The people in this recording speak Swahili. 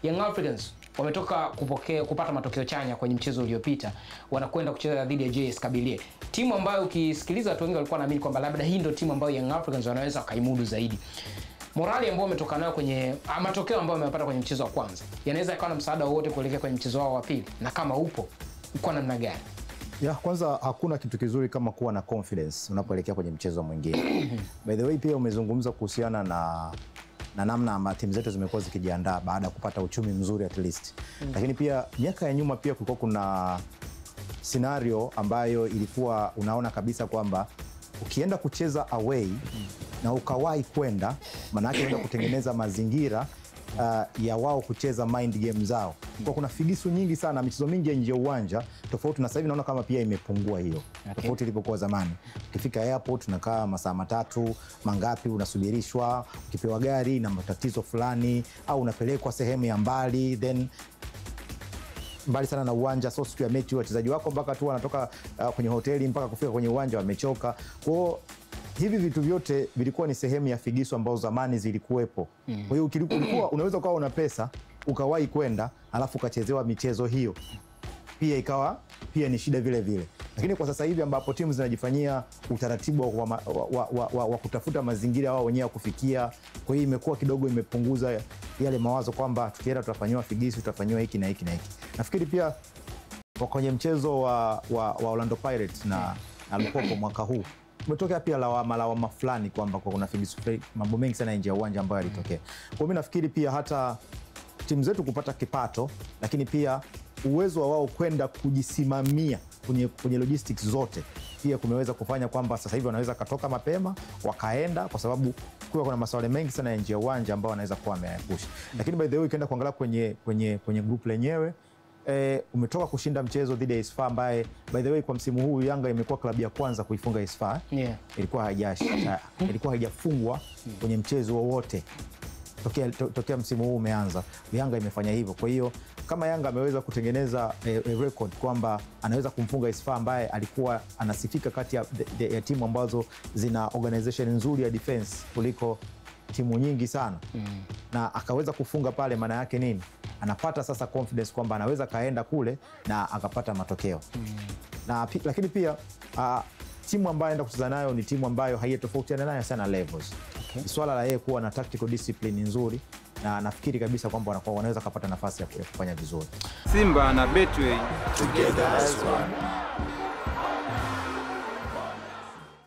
Young Africans wametoka kupata matokeo chanya kwenye mchezo uliopita, wanakwenda kucheza dhidi ya JS Kabylie, timu ambayo ukisikiliza watu wengi walikuwa wanaamini kwamba labda hii ndio timu ambayo Young Africans wanaweza wakaimudu zaidi. Morali ambayo wametoka nayo kwenye matokeo ambayo wamepata kwenye mchezo wa kwanza yanaweza ikawa na msaada wote kuelekea kwenye mchezo wao wa pili, na kama upo kwa namna gani? Kwanza hakuna kitu kizuri kama kuwa na confidence unapoelekea kwenye mchezo mwingine. By the way, pia umezungumza kuhusiana na namna ambayo timu zetu zimekuwa zikijiandaa baada ya kupata uchumi mzuri at least. Lakini pia miaka ya nyuma pia kulikuwa kuna scenario ambayo ilikuwa unaona kabisa kwamba ukienda kucheza away na ukawahi kwenda, maana yake unaenda kutengeneza mazingira ya wao kucheza mind game zao. Kwa kuna figisu nyingi sana, michezo mingi ya nje ya uwanja, tofauti na sasa hivi naona kama pia imepungua hiyo. Tofauti ilipokuwa zamani. Ukifika airport unakaa masaa matatu, mangapi unasubirishwa, ukipewa gari na matatizo fulani au unapelekwa sehemu ya mbali, then mbali sana na uwanja, so siku ya mechi wachezaji wako mpaka tu wanatoka kwenye hoteli mpaka kufika kwenye uwanja wamechoka. Kwa hivi vitu vyote vilikuwa ni sehemu ya figisu ambazo zamani zilikuwepo. Kwa hiyo ukilikuwa unaweza kuwa una pesa ukawahi kwenda alafu ukachezewa michezo hiyo, pia ikawa pia ni shida vile vile. Lakini kwa sasa hivi ambapo timu zinajifanyia utaratibu wa kutafuta mazingira wao wenyewe kufikia, kwa hiyo imekuwa kidogo imepunguza yale mawazo kwamba tukienda tutafanywa figisu, tutafanywa hiki na hiki na hiki. Nafikiri pia kwenye mchezo wa Orlando Pirates na Lupopo mwaka huu umetokea pia lawama fulani kwamba kuna figisu, mambo mengi sana nje ya uwanja ambayo yalitokea. Kwa mimi nafikiri pia hata timu zetu kupata kipato, lakini pia uwezo wa wao kwenda kujisimamia kwenye logistics zote pia kumeweza kufanya kwamba sasa hivi wanaweza katoka mapema wakaenda, kwa sababu kuna masuala mengi sana nje ya uwanja ambao wanaweza kuwa wameepusha. Lakini by the way ukienda kuangalia kwenye group lenyewe, umetoka kushinda mchezo dhidi ya Isfa ambaye by the way kwa msimu huu Yanga imekuwa klabu ya kwanza kuifunga Isfa. Ilikuwa haijafungwa kwenye mchezo wowote tokea msimu huu umeanza. Yanga imefanya hivyo. Kwa hiyo kama Yanga ameweza kutengeneza record kwamba anaweza kumfunga Isfa ambaye alikuwa anasifika kati ya timu ambazo zina organization nzuri ya defense kuliko timu nyingi sana, na akaweza kufunga pale, maana yake nini? Anapata sasa confidence kwamba anaweza kaenda kule na akapata matokeo. Lakini pia timu ambayo anaenda kucheza nayo ni timu ambayo haitofautiana nayo sana levels. Swala la yeye kuwa na tactical discipline nzuri, na nafikiri kabisa kwamba wanaweza kupata nafasi ya kufanya vizuri. Simba na Betway together as one.